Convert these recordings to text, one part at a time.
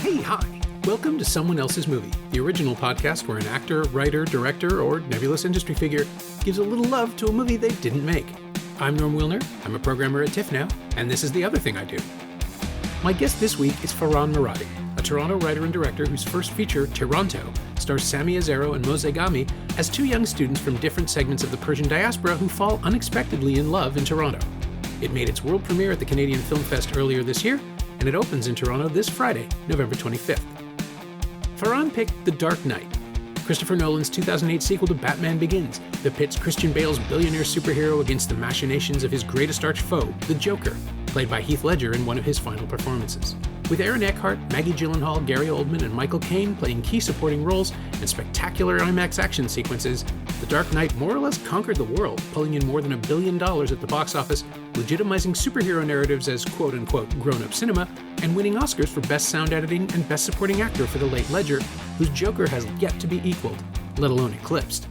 Hey, hi. Welcome to Someone Else's Movie, the original podcast where an actor, writer, director, or nebulous industry figure gives a little love to a movie they didn't make. I'm Norm Wilner, I'm a programmer at TIFF now, and this is the other thing I do. My guest this week is Faran Moradi, a Toronto writer and director whose first feature, Tehranto, stars Sami Azero and Moshe Gami as two young students from different segments of the Persian diaspora who fall unexpectedly in love in Toronto. It made its world premiere at the Canadian Film Fest earlier this year, and it opens in Toronto this Friday, November 25th. Faran picked The Dark Knight, Christopher Nolan's 2008 sequel to Batman Begins, that pits Christian Bale's billionaire superhero against the machinations of his greatest arch foe, the Joker, played by Heath Ledger in one of his final performances. With Aaron Eckhart, Maggie Gyllenhaal, Gary Oldman, and Michael Caine playing key supporting roles and spectacular IMAX action sequences, The Dark Knight more or less conquered the world, pulling in more than $1 billion at the box office, legitimizing superhero narratives as quote-unquote grown-up cinema, and winning Oscars for Best Sound Editing and Best Supporting Actor for the late Ledger, whose Joker has yet to be equaled, let alone eclipsed.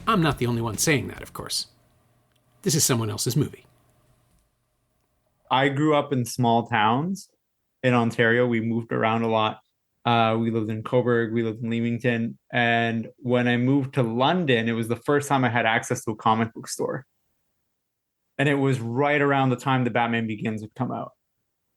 I'm not the only one saying that, of course. This is someone else's movie. I grew up in small towns in Ontario. We moved around a lot. We lived in Cobourg, we lived in Leamington. And when I moved to London, it was the first time I had access to a comic book store. And it was right around the time the Batman Begins had come out.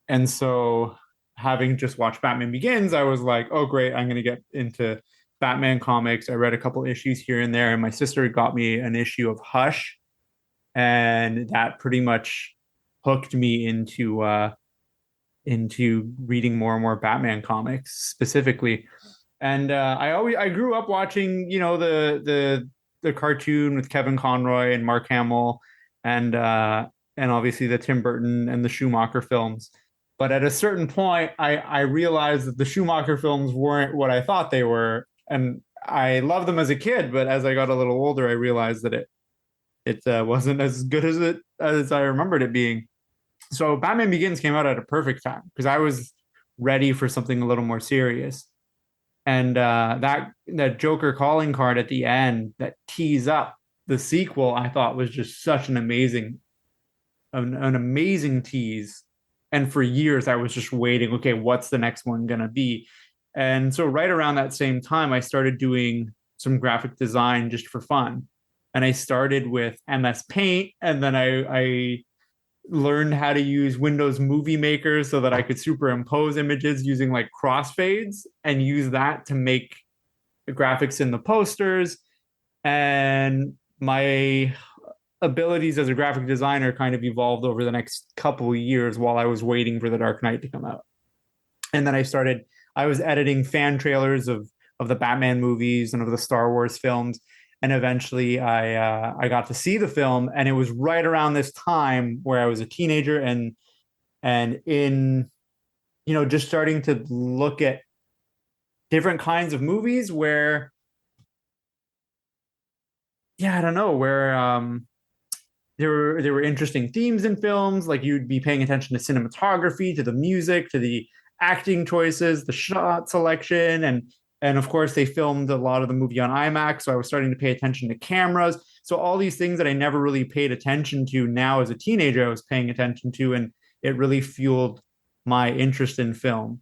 And so having just watched Batman Begins, I was like, oh, great, I'm going to get into Batman comics. I read a couple issues here and there. And my sister got me an issue of Hush. And that pretty much hooked me into reading more and more Batman comics specifically. And I grew up watching, the cartoon with Kevin Conroy and Mark Hamill and obviously the Tim Burton and the Schumacher films. But at a certain point, I realized that the Schumacher films weren't what I thought they were. And I loved them as a kid, but as I got a little older, I realized that it wasn't as good as I remembered it being. So Batman Begins came out at a perfect time because I was ready for something a little more serious. And that Joker calling card at the end that tees up the sequel, I thought was just such an amazing tease. And for years, I was just waiting, okay, what's the next one going to be? And so right around that same time, I started doing some graphic design just for fun. And I started with MS Paint, and then I learned how to use Windows Movie Maker so that I could superimpose images using like crossfades and use that to make the graphics in the posters. And my abilities as a graphic designer kind of evolved over the next couple of years while I was waiting for The Dark Knight to come out. And then I was editing fan trailers of the Batman movies and of the Star Wars films. And eventually I got to see the film, and it was right around this time where I was a teenager and in, just starting to look at different kinds of movies where, I don't know, where there were interesting themes in films. Like you'd be paying attention to cinematography, to the music, to the acting choices, the shot selection, and of course, they filmed a lot of the movie on IMAX, so I was starting to pay attention to cameras. So all these things that I never really paid attention to now as a teenager, I was paying attention to, and it really fueled my interest in film.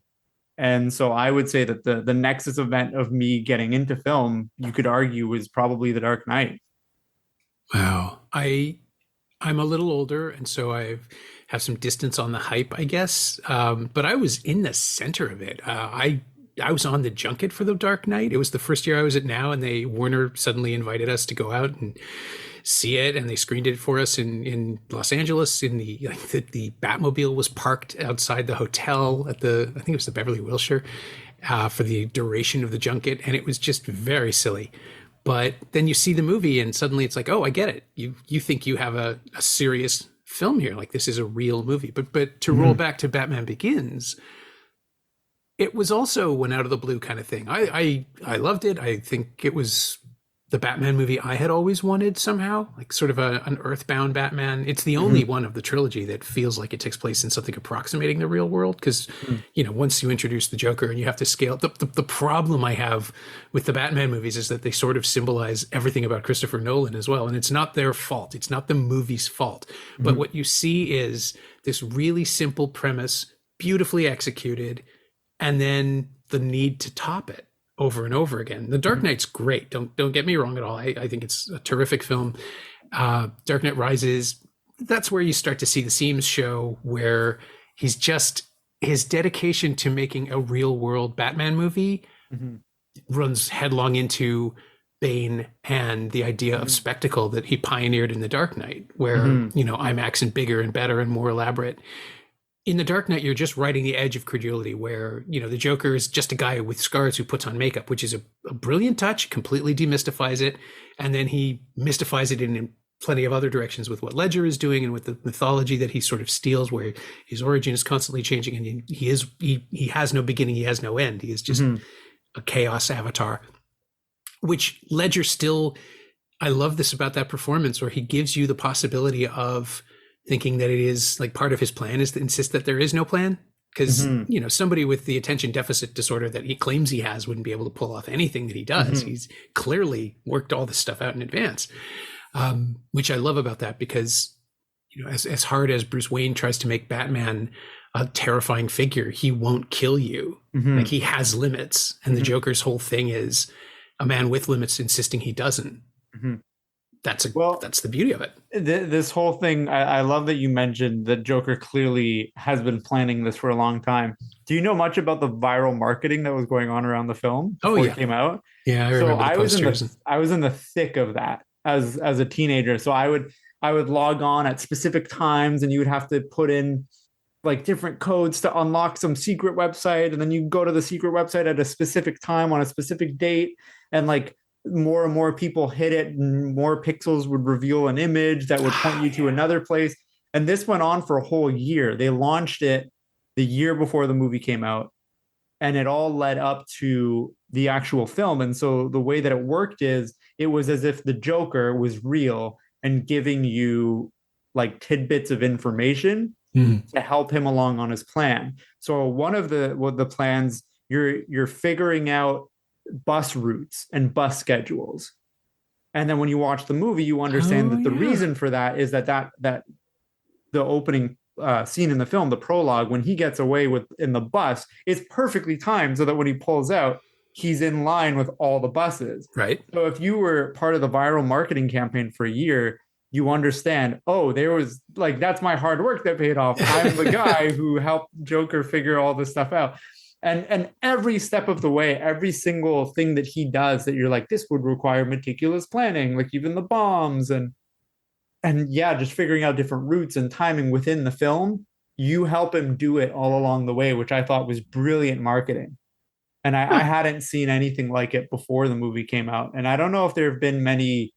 And so I would say that the nexus event of me getting into film, you could argue, was probably The Dark Knight. Wow. I'm a little older, and so I have some distance on the hype, I guess. But I was in the center of it. I was on the junket for The Dark Knight. It was the first year I was at Now, and Warner suddenly invited us to go out and see it, and they screened it for us in Los Angeles. The Batmobile was parked outside the hotel at I think it was the Beverly Wilshire, for the duration of the junket, and it was just very silly. But then you see the movie, and suddenly it's like, oh, I get it. You think you have a serious film here, like this is a real movie. But to roll back to Batman Begins, it was also an out of the blue kind of thing. I loved it. I think it was the Batman movie I had always wanted somehow, like sort of an earthbound Batman. It's the only one of the trilogy that feels like it takes place in something approximating the real world. Because, once you introduce the Joker and you have to scale, the problem I have with the Batman movies is that they sort of symbolize everything about Christopher Nolan as well. And it's not their fault. It's not the movie's fault. But what you see is this really simple premise, beautifully executed, and then the need to top it over and over again. The Dark Knight's great. Don't get me wrong at all. I think it's a terrific film. Dark Knight Rises, that's where you start to see the seams show, where he's just, his dedication to making a real world Batman movie runs headlong into Bane and the idea of spectacle that he pioneered in The Dark Knight, where, IMAX and bigger and better and more elaborate. In The Dark Knight, you're just riding the edge of credulity, where, the Joker is just a guy with scars who puts on makeup, which is a brilliant touch, completely demystifies it. And then he mystifies it in plenty of other directions with what Ledger is doing and with the mythology that he sort of steals, where his origin is constantly changing, and he has no beginning, he has no end. He is just a chaos avatar, which Ledger still, I love this about that performance, where he gives you the possibility of thinking that it is like part of his plan is to insist that there is no plan. Because, somebody with the attention deficit disorder that he claims he has wouldn't be able to pull off anything that he does. He's clearly worked all this stuff out in advance, which I love about that, because, as hard as Bruce Wayne tries to make Batman a terrifying figure, he won't kill you. Like, he has limits. And the Joker's whole thing is a man with limits insisting he doesn't. That's the beauty of it. This whole thing, I love that you mentioned that Joker clearly has been planning this for a long time. Do you know much about the viral marketing that was going on around the film before it came out? Yeah, I remember the posters. I was in the thick of that as a teenager. So I would log on at specific times, and you would have to put in like different codes to unlock some secret website, and then you go to the secret website at a specific time on a specific date, and like more and more people hit it, and more pixels would reveal an image that would point you to another place. And this went on for a whole year. They launched it the year before the movie came out, and it all led up to the actual film. And so the way that it worked is it was as if the Joker was real and giving you like tidbits of information to help him along on his plan. So one of the plans, you're figuring out bus routes and bus schedules. And then when you watch the movie, you understand that the reason for that is that the opening scene in the film, the prologue, when he gets away in the bus, is perfectly timed so that when he pulls out, he's in line with all the buses. Right. So if you were part of the viral marketing campaign for a year, you understand, there was like, that's my hard work that paid off. I'm the guy who helped Joker figure all this stuff out. And every step of the way, every single thing that he does that you're like, this would require meticulous planning, like even the bombs and just figuring out different routes and timing within the film, you help him do it all along the way, which I thought was brilliant marketing. And I hadn't seen anything like it before the movie came out. And I don't know if there have been many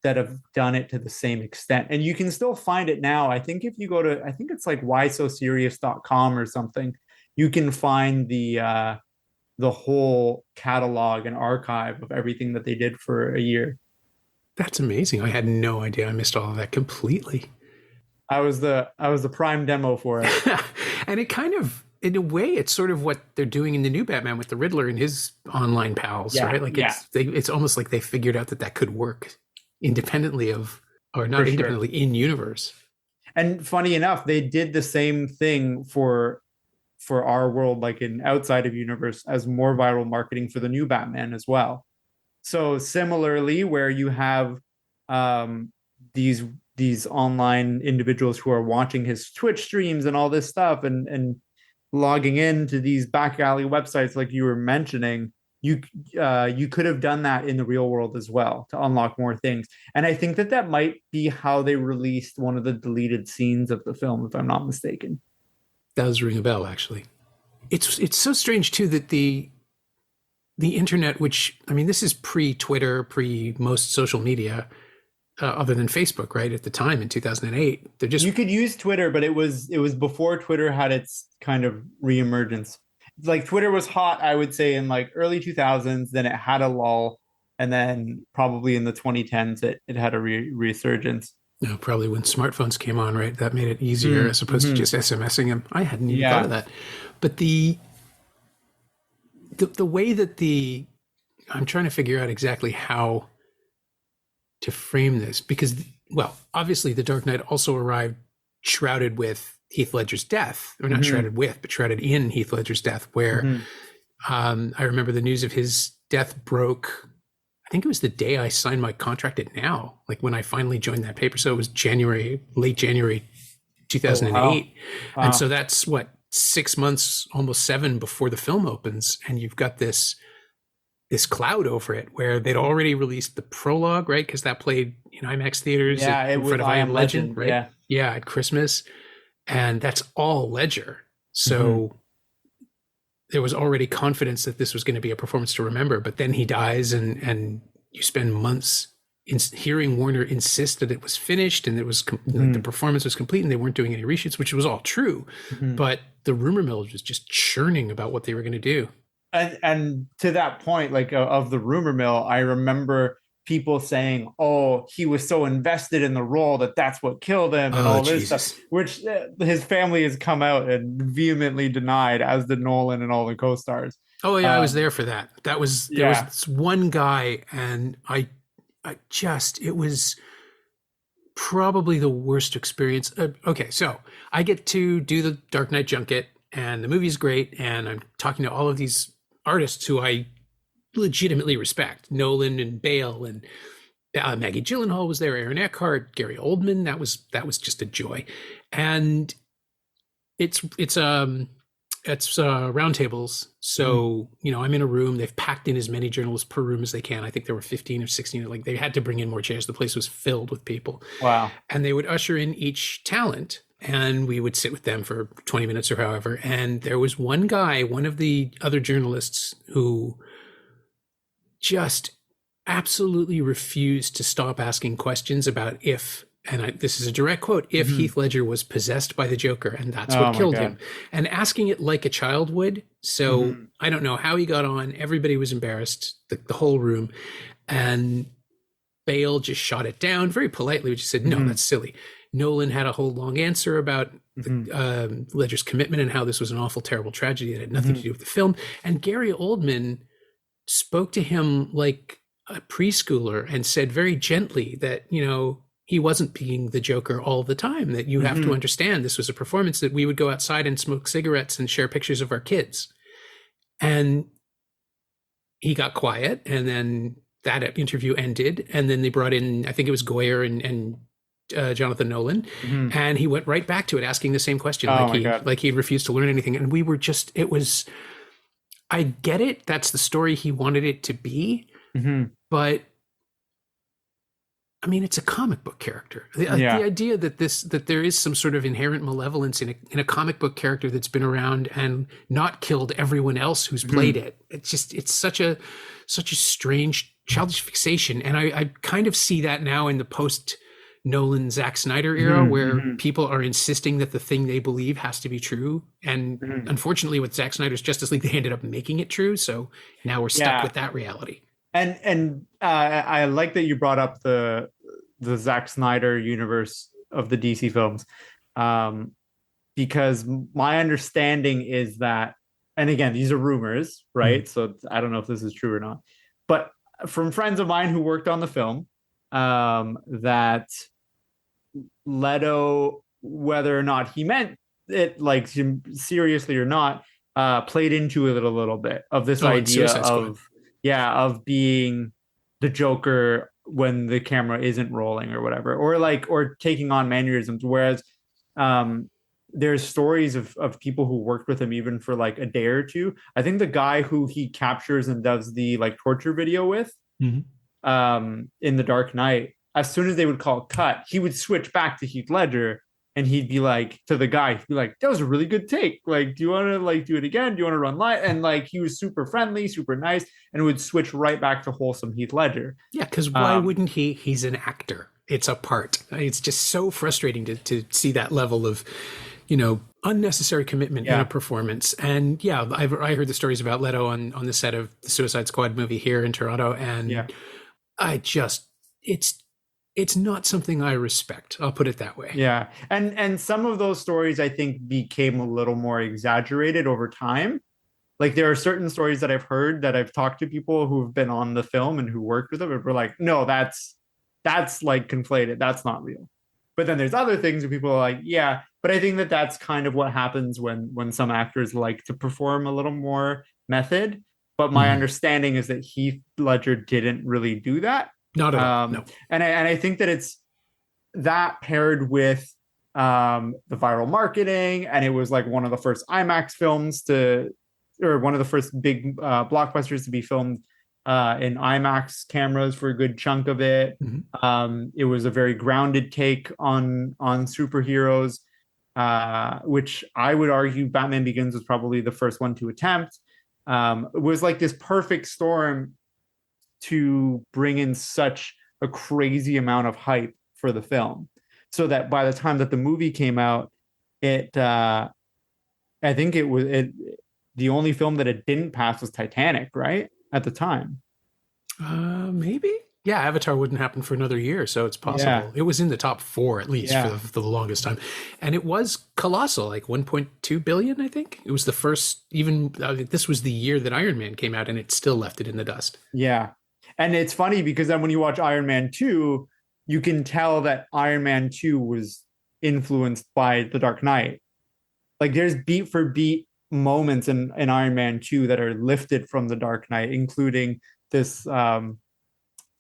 that have done it to the same extent. And you can still find it now. I think if you go to, I think it's like whysoserious.com or something, you can find the whole catalog and archive of everything that they did for a year. That's amazing. I had no idea. I missed all of that completely. I was the prime demo for it. And it kind of, in a way, it's sort of what they're doing in the new Batman with the Riddler and his online pals, right? Like it's almost like they figured out that could work independently of, or not independently, in universe. And funny enough, they did the same thing for our world, like in outside of universe, as more viral marketing for the new Batman as well. So similarly, where you have these online individuals who are watching his Twitch streams and all this stuff and logging into these back alley websites like you were mentioning, you could have done that in the real world as well to unlock more things. And I think that might be how they released one of the deleted scenes of the film, if I'm not mistaken. Does ring a bell, actually. It's so strange too that the internet, which, I mean, this is pre-Twitter, pre-most social media, other than Facebook, right? At the time in 2008, you could use Twitter, but it was before Twitter had its kind of reemergence. Like Twitter was hot, I would say, in like early 2000s. Then it had a lull, and then probably in the 2010s it had a resurgence. No, probably when smartphones came on, right? That made it easier as opposed to just SMSing them. I hadn't even thought of that. But the way that I'm trying to figure out exactly how to frame this, because, well, obviously The Dark Knight also arrived shrouded with Heath Ledger's death, or not shrouded with, but shrouded in Heath Ledger's death, where I remember the news of his death broke. I think it was the day I signed my contract at Now, like when I finally joined that paper. So it was late January 2008. Wow. And so that's what, 6 months, almost 7 before the film opens. And you've got this cloud over it where they'd already released the prologue, right? Because that played in IMAX theaters in front of I Am Legend, right? Yeah, at Christmas. And that's all Ledger. So there was already confidence that this was going to be a performance to remember. But then he dies, and you spend months hearing Warner insist that it was finished and it was the performance was complete and they weren't doing any reshoots, which was all true. But the rumor mill was just churning about what they were going to do. And to that point, like of the rumor mill, I remember people saying, "Oh, he was so invested in the role that's what killed him," and all this stuff, which his family has come out and vehemently denied, as did Nolan and all the co-stars. Oh yeah, I was there for that. There was this one guy, and it was probably the worst experience. Okay, so I get to do the Dark Knight junket, and the movie's great, and I'm talking to all of these artists who I legitimately respect. Nolan and Bale and Maggie Gyllenhaal was there, Aaron Eckhart, Gary Oldman. That was just a joy. And it's roundtables. So, I'm in a room. They've packed in as many journalists per room as they can. I think there were 15 or 16. Like, they had to bring in more chairs. The place was filled with people. Wow. And they would usher in each talent, and we would sit with them for 20 minutes or however. And there was one guy, one of the other journalists, who just absolutely refused to stop asking questions about if, and this is a direct quote, if Heath Ledger was possessed by the Joker, and that's what killed him. And asking it like a child would. So I don't know how he got on. Everybody was embarrassed, the whole room. And Bale just shot it down very politely, which said, no, that's silly. Nolan had a whole long answer about Ledger's commitment and how this was an awful, terrible tragedy that had nothing to do with the film. And Gary Oldman spoke to him like a preschooler and said very gently that, he wasn't being the Joker all the time, that you have to understand this was a performance, that we would go outside and smoke cigarettes and share pictures of our kids. And he got quiet, and then that interview ended. And then they brought in, I think it was Goyer and Jonathan Nolan, and he went right back to it, asking the same question, like he refused to learn anything. And we were just, I get it. That's the story he wanted it to be, but I mean, it's a comic book character. The idea that there is some sort of inherent malevolence in a comic book character that's been around and not killed everyone else who's played it. It's such a strange childish fixation. And I kind of see that now in the post Nolan, Zack Snyder era, where people are insisting that the thing they believe has to be true. And unfortunately with Zack Snyder's Justice League, they ended up making it true. So now we're stuck with that reality. And I like that you brought up the Zack Snyder universe of the DC films, because my understanding is that, and again, these are rumors, right? So I don't know if this is true or not, but from friends of mine who worked on the film, that Leto, whether or not he meant it like seriously or not, played into it a little bit of this idea of being the Joker when the camera isn't rolling or whatever, or taking on mannerisms. Whereas there's stories of people who worked with him even for like a day or two. I think the guy who he captures and does the like torture video with in The Dark Knight, as soon as they would call cut, he would switch back to Heath Ledger. And he'd be like, to the guy, he'd be like, that was a really good take. Like, do you want to like do it again? Do you want to run live? And like, he was super friendly, super nice, and would switch right back to wholesome Heath Ledger. Yeah, because why wouldn't he? He's an actor. It's a part. It's just so frustrating to see that level of, unnecessary commitment in a performance. And I heard the stories about Leto on the set of the Suicide Squad movie here in Toronto, and it's not something I respect. I'll put it that way. Yeah. And some of those stories, I think, became a little more exaggerated over time. Like, there are certain stories that I've heard that I've talked to people who've been on the film and who worked with them, and we're like, no, that's like conflated. That's not real. But then there's other things where people are like, yeah, But I think that that's kind of what happens when some actors like to perform a little more method. But my Mhm. understanding is that Heath Ledger didn't really do that. Not at all. No. And I think that it's that paired with the viral marketing, and it was like one of the first IMAX films or one of the first big blockbusters to be filmed in IMAX cameras for a good chunk of it. Mhm. It was a very grounded take on superheroes, which I would argue Batman Begins was probably the first one to attempt. It was like this perfect storm to bring in such a crazy amount of hype for the film, so that by the time that the movie came out, it I think the only film that it didn't pass was Titanic, right? At the time. Maybe. Yeah, Avatar wouldn't happen for another year, so it's Yeah. possible. It was in the top four at least Yeah. for the longest time, and it was colossal, like 1.2 billion. I think it was the first. Even this was the year that Iron Man came out, and it still left it in the dust. Yeah. And it's funny because then when you watch Iron Man 2, you can tell that Iron Man 2 was influenced by The Dark Knight. Like there's beat for beat moments in Iron Man 2 that are lifted from The Dark Knight, including this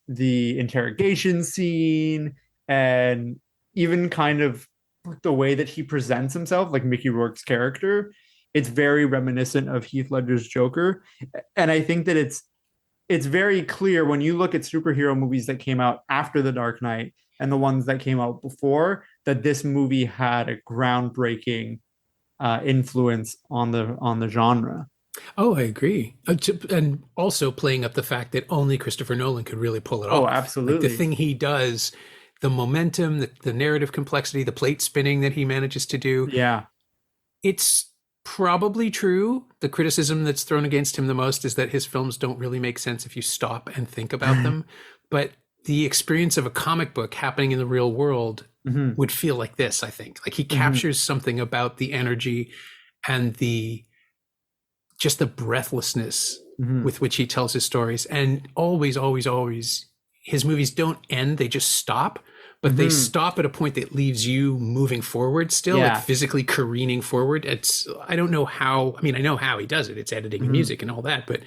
the interrogation scene, and even kind of the way that he presents himself, like Mickey Rourke's character. It's very reminiscent of Heath Ledger's Joker. And I think that it's very clear when you look at superhero movies that came out after The Dark Knight and the ones that came out before, that this movie had a groundbreaking influence on the genre. Oh, I agree. And also playing up the fact that only Christopher Nolan could really pull it Oh, off. Like the absolutely. thing he does, the momentum, the narrative complexity, the plate spinning that he manages to do. Yeah. It's probably true. The criticism that's thrown against him the most is that his films don't really make sense if you stop and think about them. But the experience of a comic book happening in the real world Mhm. would feel like this, I think. Like he Mhm. captures something about the energy and the just the breathlessness Mhm. with which he tells his stories. And always, always, always, his movies don't end, they just stop. But they Mhm. stop at a point that leaves you moving forward still, like Yeah. physically careening forward. I don't know how, I mean, I know how he does it. It's editing and Mhm. music and all that, but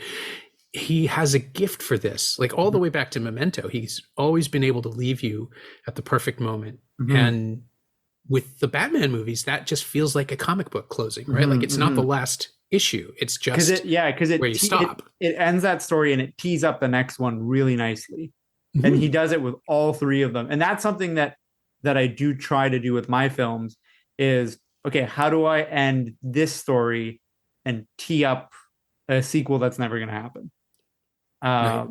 he has a gift for this. Like all the way back to Memento, he's always been able to leave you at the perfect moment. Mhm. And with the Batman movies, that just feels like a comic book closing, right? Like Mhm. it's not the Mhm. last issue. It's Because just where you stop. it ends that story and it tees up the next one really nicely. And he Mhm. does it with all three of them. And that's something that I do try to do with my films is, okay, how do I end this story and tee up a sequel that's never going to happen? Right.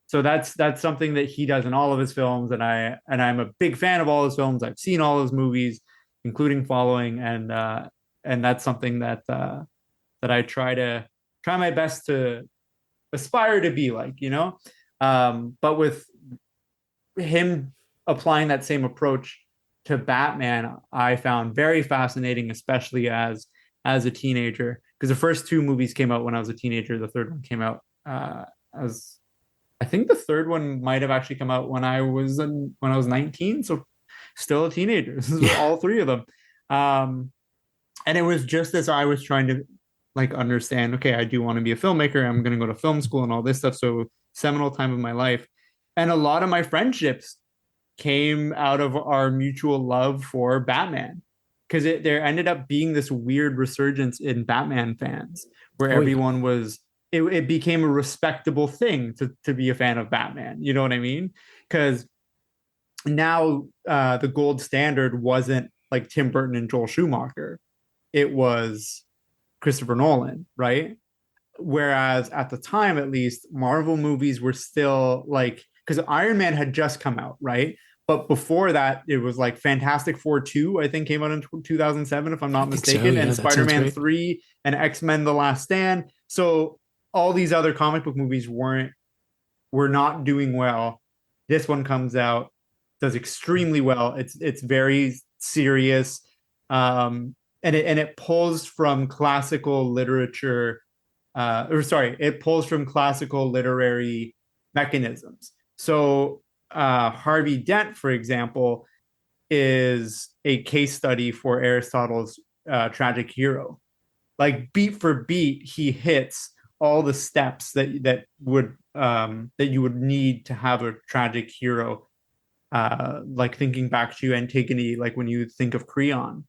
So that's something that he does in all of his films, and I'm a big fan of all his films. I've seen all his movies, including Following, and that's something that I try my best to aspire to be like, you know. But with him applying that same approach to Batman, I found very fascinating, especially as a teenager, because the first two movies came out when I was a teenager. The third one came out as I think the third one might have actually come out when I was 19, so still a teenager. This is Yeah. all three of them. And it was just as I was trying to like understand, okay, I do want to be a filmmaker. I'm going to go to film school and all this stuff. So seminal time of my life. And a lot of my friendships came out of our mutual love for Batman, because there ended up being this weird resurgence in Batman fans where Oh yeah. everyone was it became a respectable thing to be a fan of Batman. You know what I mean? Because now the gold standard wasn't like Tim Burton and Joel Schumacher. It was Christopher Nolan, right? Whereas at the time, at least, Marvel movies were still like, because Iron Man had just come out, right? But before that, it was like Fantastic Four 2, I think, came out in 2007, if I'm I not think so. mistaken, Yeah, and that Spider sounds Man right. 3 and X Men The Last Stand. So all these other comic book movies were not doing well. This one comes out, does extremely well. It's very serious, and it pulls from classical literature, or sorry, it pulls from classical literary mechanisms. So Harvey Dent, for example, is a case study for Aristotle's tragic hero. Like beat for beat, he hits all the steps that you would need to have a tragic hero. Like thinking back to Antigone, like when you think of Creon,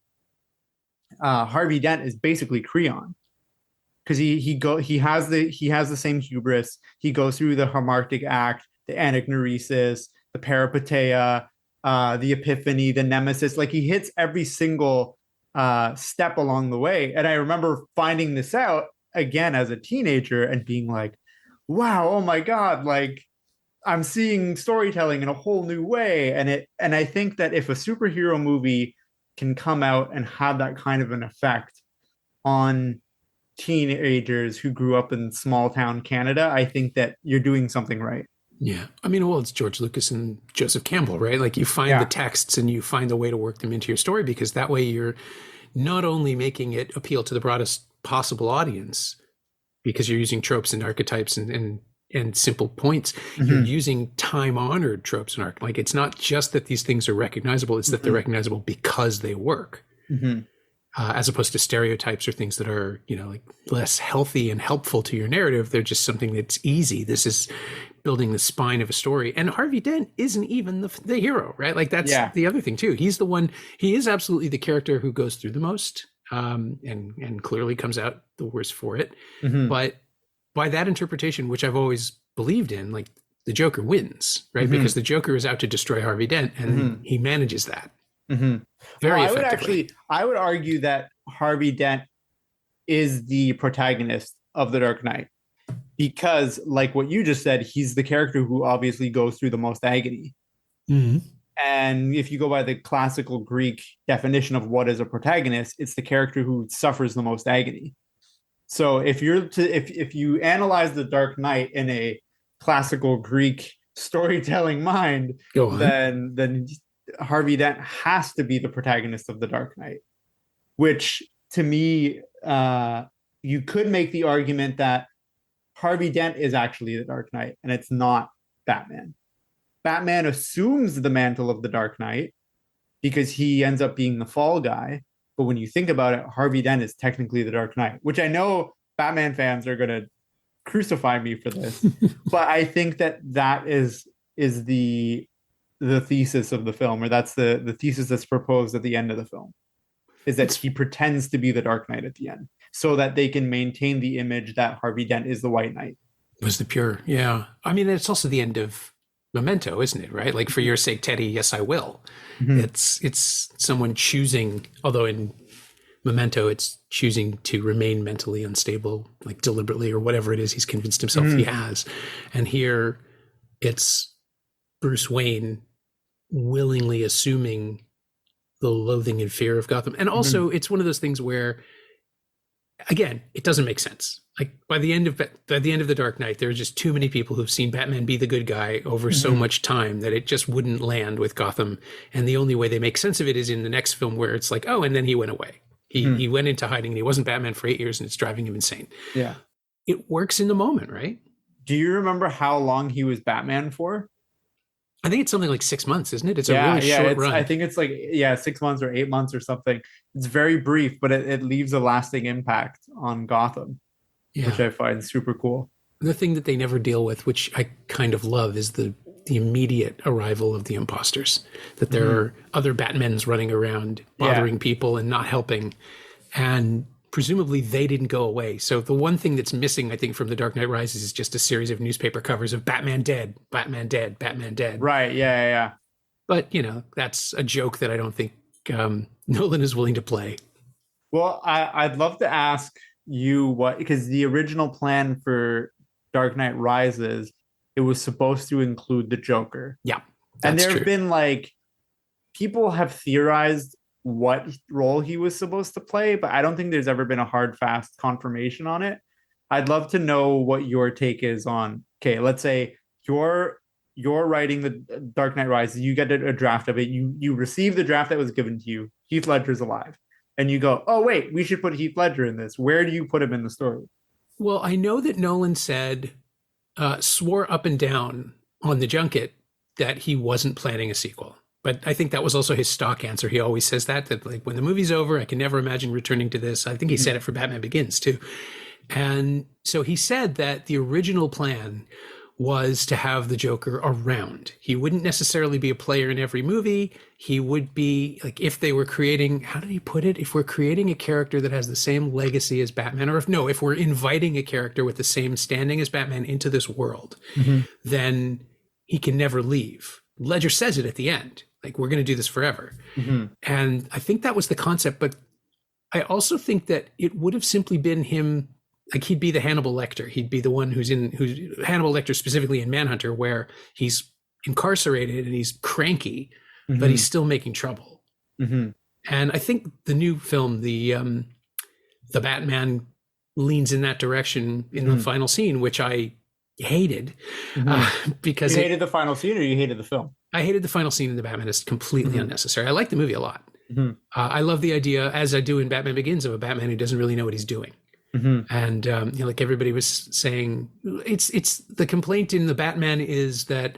Harvey Dent is basically Creon because he has the same hubris. He goes through the Harmactic Act, the anagnorisis, the peripeteia, the epiphany, the nemesis. Like he hits every single step along the way. And I remember finding this out again as a teenager and being like, wow, oh my God, like I'm seeing storytelling in a whole new way. And I think that if a superhero movie can come out and have that kind of an effect on teenagers who grew up in small town Canada, I think that you're doing something right. Yeah. I mean, well, it's George Lucas and Joseph Campbell, right? Like you find the texts and you find a way to work them into your story, because that way you're not only making it appeal to the broadest possible audience, because you're using tropes and archetypes and simple points. You're using time-honored tropes and arc. Like it's not just that these things are recognizable, it's that they're recognizable because they work. As opposed to stereotypes or things that are, like less healthy and helpful to your narrative. They're just something that's easy. This is building the spine of a story. And Harvey Dent isn't even the hero, right? Like that's the other thing too. He's the one, he is absolutely the character who goes through the most, and clearly comes out the worst for it. But by that interpretation, which I've always believed in, like the Joker wins, right? Because the Joker is out to destroy Harvey Dent, and he manages that. Very effectively. I would argue that Harvey Dent is the protagonist of The Dark Knight, because like what you just said, he's the character who obviously goes through the most agony. And if you go by the classical Greek definition of what is a protagonist, it's the character who suffers the most agony. So if you analyze The Dark Knight in a classical Greek storytelling mind, then Harvey Dent has to be the protagonist of The Dark Knight, which to me, you could make the argument that Harvey Dent is actually The Dark Knight and it's not Batman. Batman assumes the mantle of The Dark Knight because he ends up being the fall guy. But when you think about it, Harvey Dent is technically The Dark Knight, which I know Batman fans are going to crucify me for this. But I think that is the thesis of the film, or that's the thesis that's proposed at the end of the film, is that he pretends to be the Dark Knight at the end so that they can maintain the image that Harvey Dent is the White Knight. It was the pure. Yeah. I mean, it's also the end of Memento, isn't it? Right? Like, for your sake, Teddy, yes, I will. It's someone choosing, although in Memento, it's choosing to remain mentally unstable, like deliberately, or whatever it is he's convinced himself he has. And here it's Bruce Wayne willingly assuming the loathing and fear of Gotham. And also it's one of those things where, again, it doesn't make sense. Like by the end of The Dark Knight, there are just too many people who've seen Batman be the good guy over so much time that it just wouldn't land with Gotham. And the only way they make sense of it is in the next film, where it's like, oh, and then he went away. He went into hiding and he wasn't Batman for 8 years and it's driving him insane. Yeah. It works in the moment, right? Do you remember how long he was Batman for? I think it's something like 6 months, isn't it? It's a really short run. I think it's like, 6 months or 8 months or something. It's very brief, but it leaves a lasting impact on Gotham, which I find super cool. The thing that they never deal with, which I kind of love, is the immediate arrival of the imposters. That there are other Batmans running around bothering people and not helping. And presumably they didn't go away. So the one thing that's missing, I think, from The Dark Knight Rises is just a series of newspaper covers of Batman dead, Batman dead, Batman dead. Right, yeah. But, that's a joke that I don't think Nolan is willing to play. Well, I'd love to ask you because the original plan for Dark Knight Rises, it was supposed to include the Joker. Yeah, and there have been people have theorized what role he was supposed to play, but I don't think there's ever been a hard, fast confirmation on it. I'd love to know what your take is on, okay, let's say you're writing the Dark Knight Rises, you get a draft of it, you receive the draft that was given to you, Heath Ledger's alive, and you go, oh wait, we should put Heath Ledger in this. Where do you put him in the story? Well, I know that Nolan swore up and down on the junket that he wasn't planning a sequel. But I think that was also his stock answer. He always says that like when the movie's over, I can never imagine returning to this. I think he said it for Batman Begins too. And so he said that the original plan was to have the Joker around. He wouldn't necessarily be a player in every movie. He would be like, if they were creating, how did he put it? If we're creating a character that has the same legacy as Batman, or if we're inviting a character with the same standing as Batman into this world, then he can never leave. Ledger says it at the end, like, we're going to do this forever. And I think that was the concept, but I also think that it would have simply been him. Like, he'd be the Hannibal Lecter. He'd be the one who's Hannibal Lecter specifically in Manhunter, where he's incarcerated and he's cranky, but he's still making trouble. And I think the new film, the Batman, leans in that direction in the final scene, which I hated because you hated the final scene, or you hated the film? I hated the final scene in the Batman. It's completely unnecessary. I like the movie a lot. I love the idea, as I do in Batman Begins, of a Batman who doesn't really know what he's doing. And like everybody was saying, it's the complaint in the Batman is that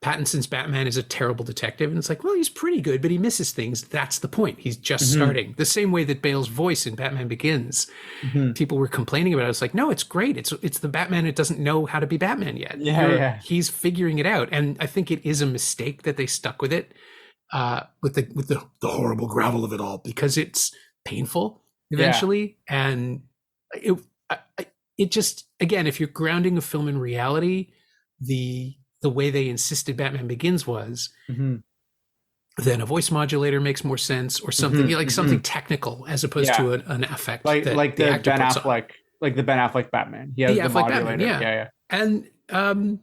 Pattinson's Batman is a terrible detective, and it's like, well, he's pretty good, but he misses things. That's the point. He's just starting. The same way that Bale's voice in Batman Begins, people were complaining about it. It's like, no, it's great. It's the Batman that doesn't know how to be Batman yet. He's figuring it out, and I think it is a mistake that they stuck with it, with the horrible gravel of it all, because it's painful eventually, and it just, again, if you're grounding a film in reality, the way they insisted Batman Begins was, then a voice modulator makes more sense, or something something technical as opposed to an effect, like the Ben Affleck Batman. He has the modulator. Batman, And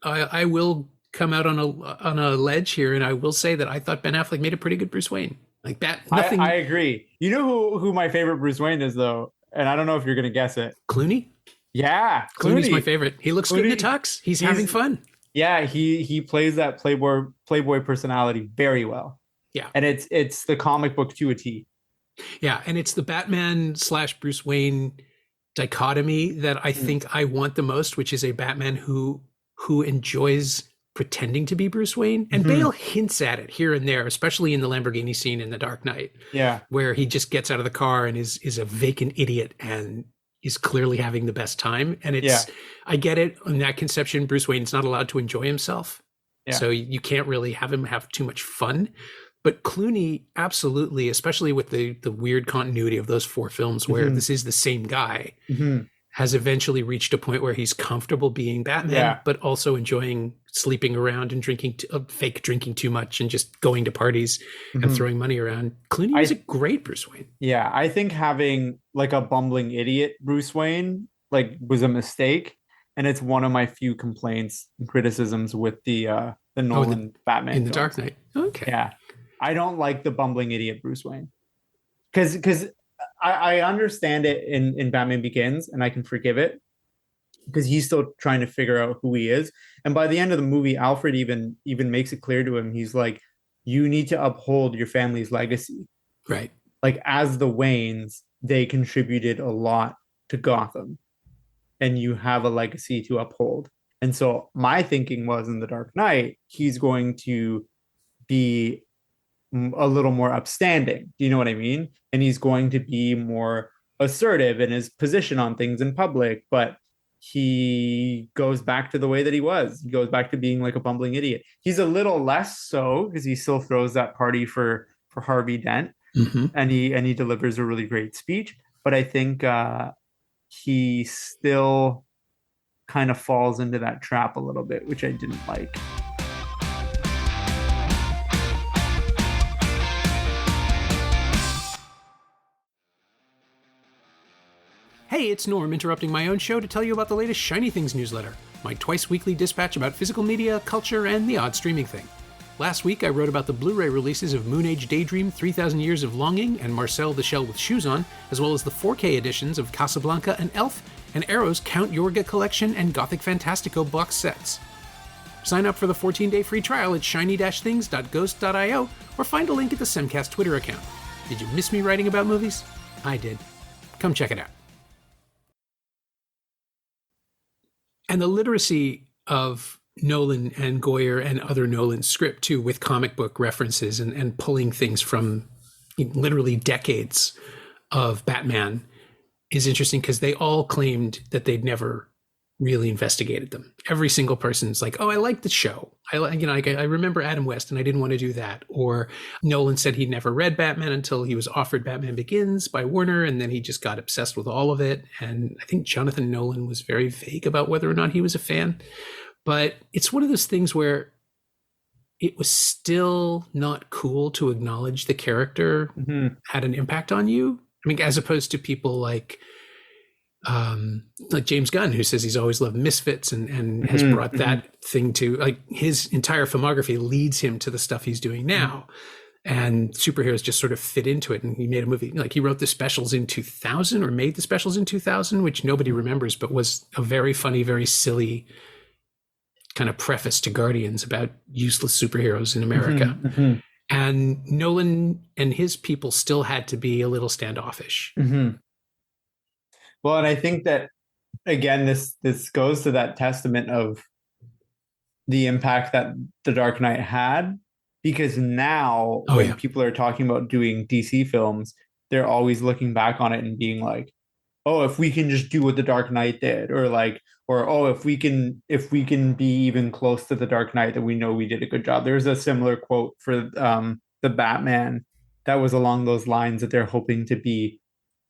I will come out on a ledge here, and I will say that I thought Ben Affleck made a pretty good Bruce Wayne. Like that, nothing. I agree. You know who my favorite Bruce Wayne is, though? And I don't know if you're going to guess it. Clooney? Yeah. Clooney's my favorite. He looks good in the tux. He's having fun. Yeah, he plays that playboy personality very well. Yeah. And it's the comic book to a T. Yeah, and it's the Batman / Bruce Wayne dichotomy that I think I want the most, which is a Batman who enjoys pretending to be Bruce Wayne. And Bale hints at it here and there, especially in the Lamborghini scene in The Dark Knight. Yeah. Where he just gets out of the car and is a vacant idiot and is clearly having the best time. And I get it. In that conception, Bruce Wayne's not allowed to enjoy himself. Yeah. So you can't really have him have too much fun. But Clooney, absolutely, especially with the weird continuity of those 4 films where this is the same guy, has eventually reached a point where he's comfortable being Batman, but also enjoying sleeping around and fake drinking too much and just going to parties and throwing money around. Clooney was a great Bruce Wayne. Yeah, I think having like a bumbling idiot Bruce Wayne was a mistake, and it's one of my few complaints and criticisms with the Nolan Batman in The Dark Knight. Okay, yeah, I don't like the bumbling idiot Bruce Wayne because I understand it in Batman Begins, and I can forgive it because he's still trying to figure out who he is. And by the end of the movie, Alfred even makes it clear to him. He's like, you need to uphold your family's legacy. Right. Like, as the Waynes, they contributed a lot to Gotham, and you have a legacy to uphold. And so my thinking was, in The Dark Knight, he's going to be a little more upstanding. Do you know what I mean? And he's going to be more assertive in his position on things in public, but he goes back to the way that he was. He goes back to being like a bumbling idiot. He's a little less so because he still throws that party for Harvey Dent, and he delivers a really great speech. But I think he still kind of falls into that trap a little bit, which I didn't like. Hey, it's Norm, interrupting my own show to tell you about the latest Shiny Things newsletter, my twice-weekly dispatch about physical media, culture, and the odd streaming thing. Last week, I wrote about the Blu-ray releases of Moon Age Daydream, 3,000 Years of Longing, and Marcel the Shell with Shoes On, as well as the 4K editions of Casablanca and Elf, and Arrow's Count Yorga collection and Gothic Fantastico box sets. Sign up for the 14-day free trial at shiny-things.ghost.io, or find a link at the Semcast Twitter account. Did you miss me writing about movies? I did. Come check it out. And the literacy of Nolan and Goyer and other Nolan script too, with comic book references and pulling things from literally decades of Batman is interesting because they all claimed that they'd never really investigated them. Every single person's like, "Oh, I like the show. I remember Adam West, and I didn't want to do that." Or Nolan said he'd never read Batman until he was offered Batman Begins by Warner, and then he just got obsessed with all of it. And I think Jonathan Nolan was very vague about whether or not he was a fan. But it's one of those things where it was still not cool to acknowledge the character had an impact on you. I mean, as opposed to people like James Gunn, who says he's always loved Misfits and has brought that thing to, like, his entire filmography leads him to the stuff he's doing now. And superheroes just sort of fit into it. And he made a movie, like he wrote the specials in 2000 or made the specials in 2000, which nobody remembers, but was a very funny, very silly kind of preface to Guardians about useless superheroes in America. And Nolan and his people still had to be a little standoffish. Well, and I think that, again, this goes to that testament of the impact that The Dark Knight had, because now when people are talking about doing DC films, they're always looking back on it and being like, oh, if we can just do what The Dark Knight did, or oh, if we can be even close to The Dark Knight, then we know we did a good job. There's a similar quote for the Batman that was along those lines, that they're hoping to be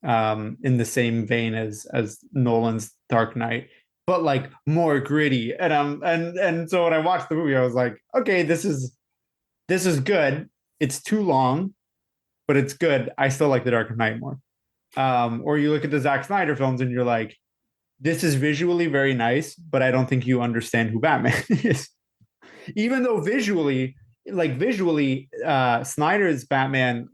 in the same vein as Nolan's Dark Knight, but like more gritty. And so when I watched the movie, I was like, okay, this is good. It's too long, but it's good. I still like The Dark Knight more. Or you look at the Zack Snyder films and you're like, this is visually very nice, but I don't think you understand who Batman is. Even though visually, Snyder's Batman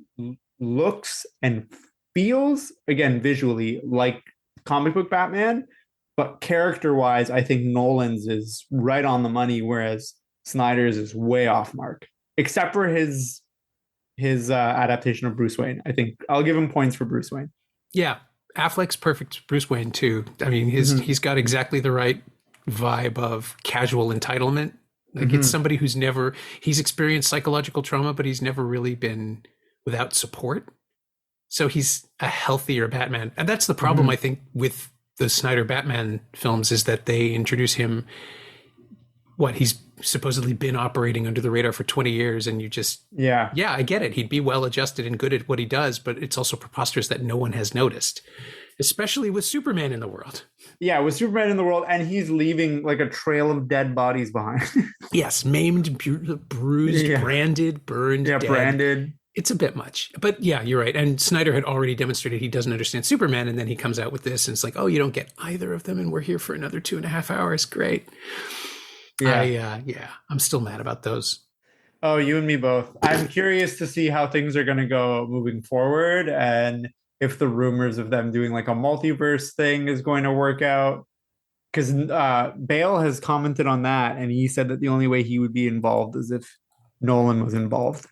looks and feels, again, visually like comic book Batman, but character-wise, I think Nolan's is right on the money, whereas Snyder's is way off mark, except for his adaptation of Bruce Wayne. I think I'll give him points for Bruce Wayne. Yeah, Affleck's perfect Bruce Wayne too. I mean, he's got exactly the right vibe of casual entitlement. Like it's somebody he's experienced psychological trauma, but he's never really been without support. So he's a healthier Batman. And that's the problem, I think, with the Snyder Batman films, is that they introduce him, he's supposedly been operating under the radar for 20 years, and you just, I get it. He'd be well-adjusted and good at what he does, but it's also preposterous that no one has noticed, especially with Superman in the world. Yeah, with Superman in the world, and he's leaving like a trail of dead bodies behind. Yes, maimed, bruised, branded, burned, dead. Branded. It's a bit much, but yeah, you're right. And Snyder had already demonstrated he doesn't understand Superman, and then he comes out with this, and it's like, oh, you don't get either of them, and we're here for another 2.5 hours. Great. Yeah. I'm still mad about those. Oh, you and me both. I'm curious to see how things are going to go moving forward, and if the rumors of them doing like a multiverse thing is going to work out. Because Bale has commented on that, and he said that the only way he would be involved is if Nolan was involved.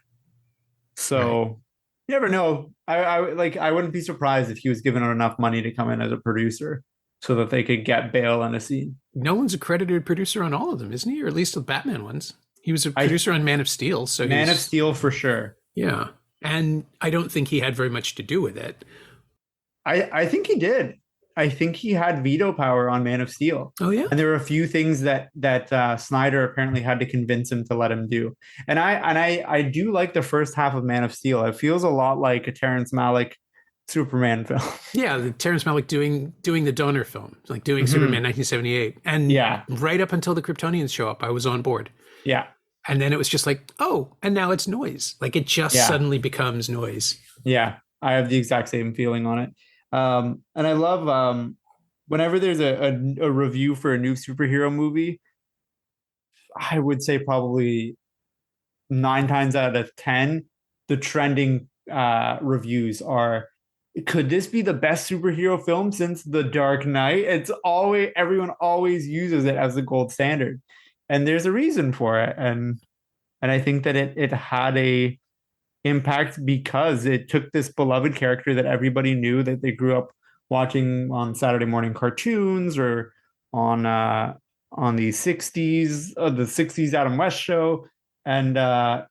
So you never know. I wouldn't be surprised if he was given enough money to come in as a producer so that they could get Bale on a scene. Nolan's a credited producer on all of them, isn't he? Or at least the Batman ones. He was a producer on Man of Steel. So Man of Steel for sure. Yeah. And I don't think he had very much to do with it. I think he did. I think he had veto power on Man of Steel. Oh, yeah. And there were a few things that Snyder apparently had to convince him to let him do. And I do like the first half of Man of Steel. It feels a lot like a Terrence Malick Superman film. Yeah, the Terrence Malick doing the Donner film, like doing Superman 1978. And right up until the Kryptonians show up, I was on board. Yeah. And then it was just like, oh, and now it's noise. Like it just suddenly becomes noise. Yeah, I have the exact same feeling on it. And I love whenever there's a review for a new superhero movie, I would say probably 9 times out of 10, the trending reviews are, could this be the best superhero film since The Dark Knight? Everyone always uses it as the gold standard. And there's a reason for it. And I think that it had a impact because it took this beloved character that everybody knew, that they grew up watching on Saturday morning cartoons or on the 60s Adam West show, and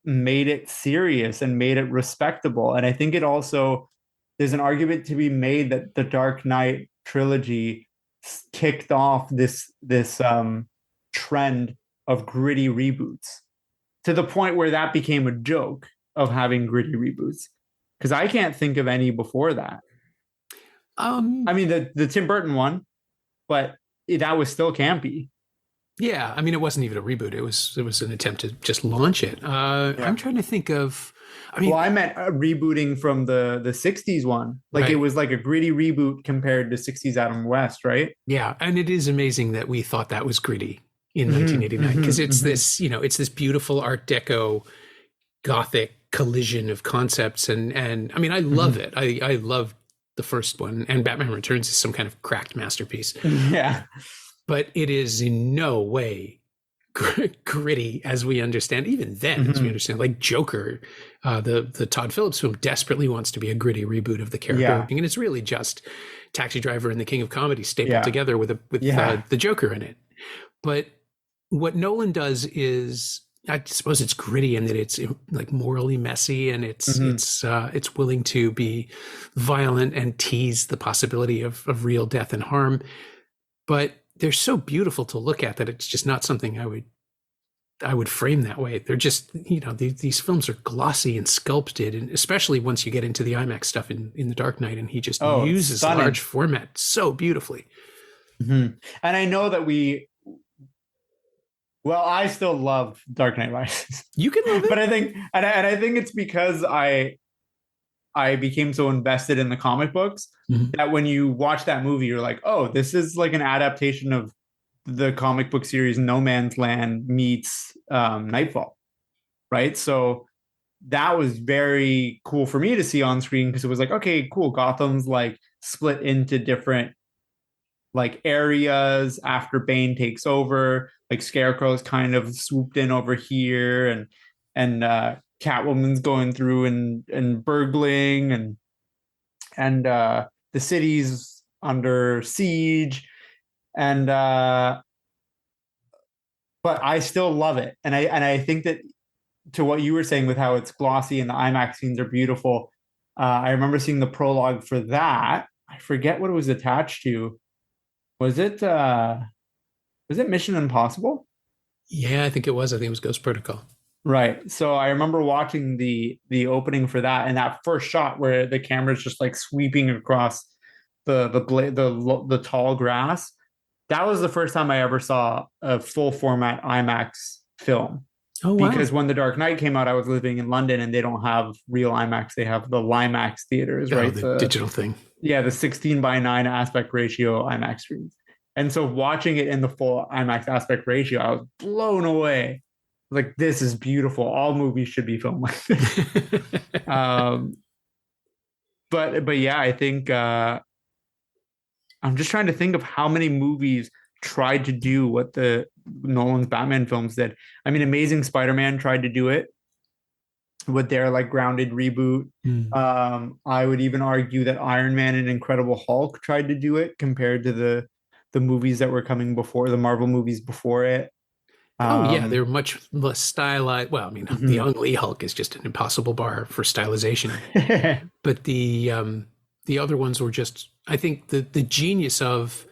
made it serious and made it respectable. And I think it also, there's an argument to be made that the Dark Knight trilogy kicked off this trend of gritty reboots, to the point where that became a joke of having gritty reboots. Because I can't think of any before that. I mean, the Tim Burton one, but that was still campy. Yeah, I mean, it wasn't even a reboot. It was an attempt to just launch it. I'm trying to think of. I mean, well, I meant rebooting from the '60s one. Like, right. It was like a gritty reboot compared to '60s Adam West, right? Yeah, and it is amazing that we thought that was gritty in 1989, because it's this, it's this beautiful Art Deco, Gothic collision of concepts, and I mean, I love it. I love the first one, and Batman Returns is some kind of cracked masterpiece. Yeah. But it is in no way gritty as we understand, even then, as we understand. Like Joker, the Todd Phillips film desperately wants to be a gritty reboot of the character. Yeah. And it's really just Taxi Driver and the King of Comedy stapled together with the Joker in it. But what Nolan does is, I suppose it's gritty in that it's like morally messy, and it's willing to be violent and tease the possibility of real death and harm. But they're so beautiful to look at that it's just not something I would frame that way. They're just, these films are glossy and sculpted, and especially once you get into the IMAX stuff in The Dark Knight, and he just uses large format so beautifully. And I know that I still love Dark Knight Rises. You can love it, but I think it's because I became so invested in the comic books that when you watch that movie, you're like, oh, this is like an adaptation of the comic book series No Man's Land meets Nightfall, right? So that was very cool for me to see on screen, because it was like, okay, cool. Gotham's like split into different like areas after Bane takes over. Like Scarecrow's kind of swooped in over here, and Catwoman's going through and burgling, and the city's under siege, and but I still love it, and I think that, to what you were saying with how it's glossy and the IMAX scenes are beautiful, I remember seeing the prologue for that. I forget what it was attached to. Was it Mission Impossible? Yeah, I think it was. I think it was Ghost Protocol. Right. So I remember watching the opening for that, and that first shot where the camera's just like sweeping across the tall grass. That was the first time I ever saw a full format IMAX film. Oh, wow. Because when The Dark Knight came out, I was living in London, and they don't have real IMAX. They have the Limax theaters, right? The digital thing. Yeah, the 16:9 aspect ratio IMAX screens. And so watching it in the full IMAX aspect ratio, I was blown away. Like, this is beautiful. All movies should be filmed like this. But yeah, I think I'm just trying to think of how many movies tried to do what the Nolan's Batman films did. I mean, Amazing Spider-Man tried to do it with their like grounded reboot. I would even argue that Iron Man and Incredible Hulk tried to do it compared to the movies that were coming before, the Marvel movies before it. They're much less stylized. Well, I mean, the Ang Lee Hulk is just an impossible bar for stylization. But the other ones were just, I think the genius of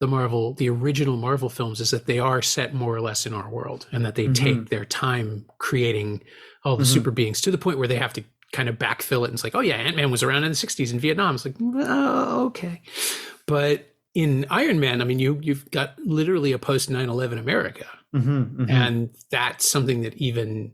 the original Marvel films is that they are set more or less in our world, and that they take their time creating all the super beings, to the point where they have to kind of backfill it. And it's like, oh yeah, Ant-Man was around in the 60s in Vietnam. It's like, oh, okay. But in Iron Man, I mean, you've got literally a post 9/11 America. And that's something that even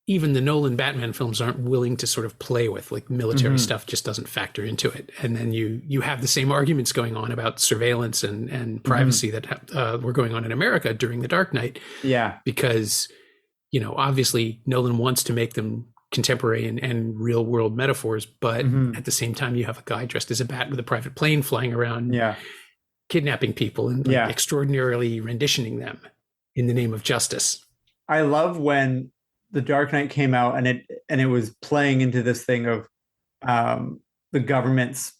the Nolan Batman films aren't willing to sort of play with. Like, military stuff just doesn't factor into it. And then you have the same arguments going on about surveillance and privacy that were going on in America during The Dark Knight. Yeah. Because, obviously Nolan wants to make them contemporary and real world metaphors, but at the same time, you have a guy dressed as a bat with a private plane flying around. Yeah. Kidnapping people and extraordinarily renditioning them in the name of justice. I love when The Dark Knight came out and it was playing into this thing of the government's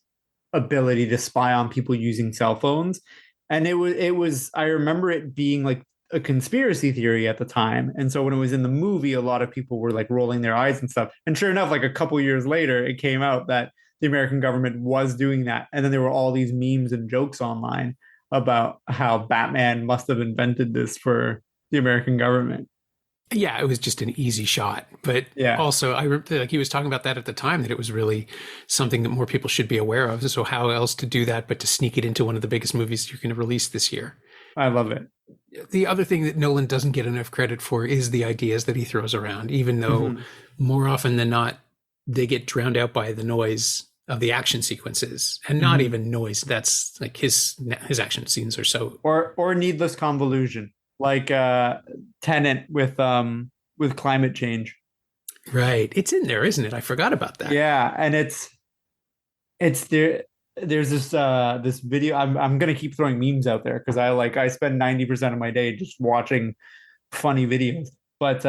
ability to spy on people using cell phones. And it was I remember it being like a conspiracy theory at the time. And so when it was in the movie, a lot of people were like rolling their eyes and stuff. And sure enough, like a couple years later, it came out that the American government was doing that. And then there were all these memes and jokes online about how Batman must have invented this for the American government. Yeah, it was just an easy shot. But Yeah. also, I remember like he was talking about that at the time, that it was really something that more people should be aware of. So how else to do that but to sneak it into one of the biggest movies you're going to release this year? I love it. The other thing that Nolan doesn't get enough credit for is the ideas that he throws around, even though more often than not, they get drowned out by the noise of the action sequences, and not even noise. That's like his action scenes are so Or needless convolution, like Tenet with climate change. right. It's in there, isn't it? I forgot about that. Yeah, and it's there. There's this video. I'm gonna keep throwing memes out there because I spend 90% of my day just watching funny videos. But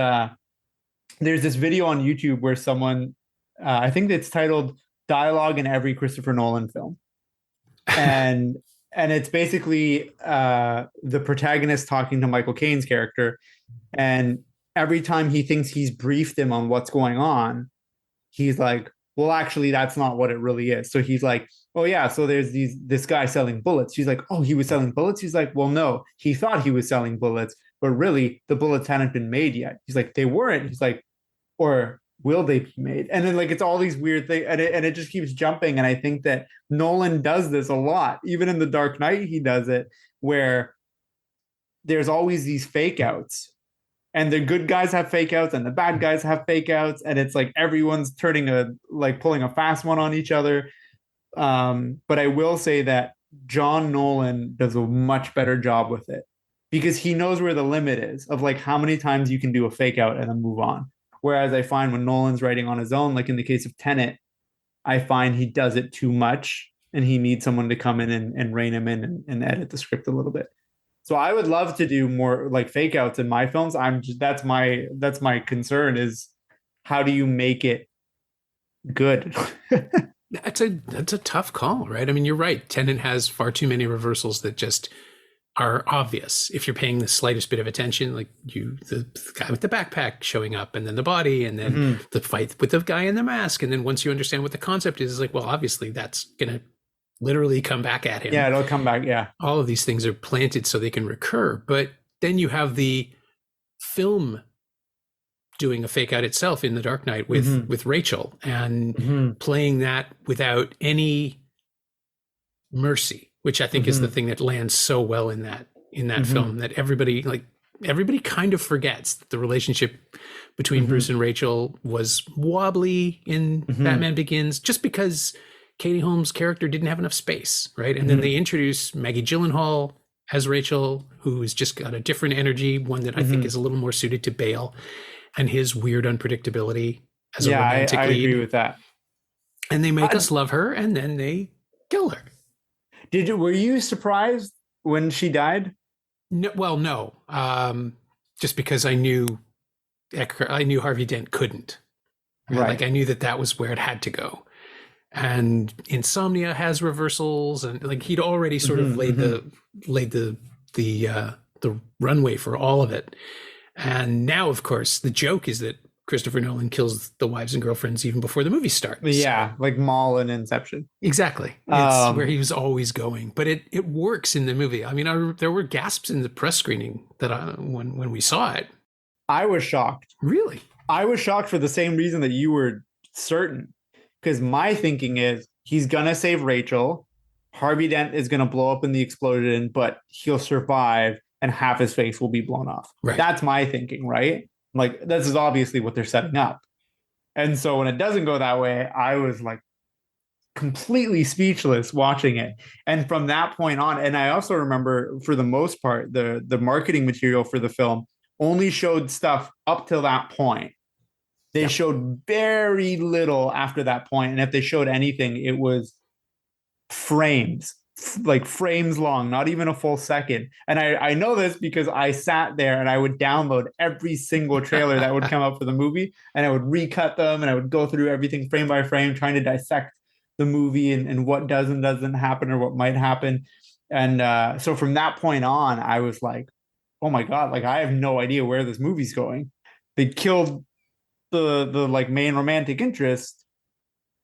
there's this video on YouTube where someone, I think it's titled "Dialogue in Every Christopher Nolan Film," and it's basically the protagonist talking to Michael Caine's character, and every time he thinks he's briefed him on what's going on, he's like, well, actually, that's not what it really is. So he's like, oh yeah, so there's this guy selling bullets. She's like, oh, he was selling bullets? He's like, well, no, he thought he was selling bullets, but really the bullets hadn't been made yet. He's like, they weren't. He's like, or will they be made? And then like it's all these weird things, and it just keeps jumping. And I think that Nolan does this a lot. Even in The Dark Knight, he does it, where there's always these fake outs. And the good guys have fake outs and the bad guys have fake outs. And it's like everyone's pulling a fast one on each other. But I will say that John Nolan does a much better job with it, because he knows where the limit is of like how many times you can do a fake out and then move on. Whereas I find when Nolan's writing on his own, like in the case of Tenet, I find he does it too much and he needs someone to come in and rein him in and edit the script a little bit. So I would love to do more like fake outs in my films. That's my concern, is how do you make it good? That's a tough call, right? I mean, you're right. Tenet has far too many reversals that just are obvious if you're paying the slightest bit of attention. Like the guy with the backpack showing up, and then the body, and then the fight with the guy in the mask, and then once you understand what the concept is, it's like, well, obviously that's gonna literally come back at him. Yeah, it'll come back. Yeah, all of these things are planted so they can recur. But then you have the film doing a fake out itself in The Dark Knight with Rachel, and playing that without any mercy, which I think is the thing that lands so well in that film, that everybody kind of forgets that the relationship between Bruce and Rachel was wobbly in Batman Begins, just because Katie Holmes' character didn't have enough space, right? And then they introduce Maggie Gyllenhaal as Rachel, who's just got a different energy, one that I think is a little more suited to Bale and his weird unpredictability as a romantic lead. I agree with that. And they make us love her, and then they kill her. Were you surprised when she died? No, well, no. Just because I knew Harvey Dent couldn't. Right? Like I knew that was where it had to go. And Insomnia has reversals, and like he'd already sort of laid the runway for all of it. And now, of course, the joke is that Christopher Nolan kills the wives and girlfriends even before the movie starts. Yeah, like Maul and Inception. Exactly. It's where he was always going. But it works in the movie. I mean, there were gasps in the press screening that when we saw it. I was shocked. Really? I was shocked for the same reason that you were certain. Because my thinking is he's going to save Rachel. Harvey Dent is going to blow up in the explosion, but he'll survive and half his face will be blown off. Right. That's my thinking, right? Like, this is obviously what they're setting up. And so when it doesn't go that way, I was like completely speechless watching it. And from that point on, and I also remember for the most part, the marketing material for the film only showed stuff up till that point. They showed very little after that point. And if they showed anything, it was frames, like frames long, not even a full second. And I know this because I sat there and I would download every single trailer that would come up for the movie, and I would recut them, and I would go through everything frame by frame, trying to dissect the movie and what does and doesn't happen or what might happen. And so from that point on, I was like, oh my God, like I have no idea where this movie's going. They killed the like main romantic interest,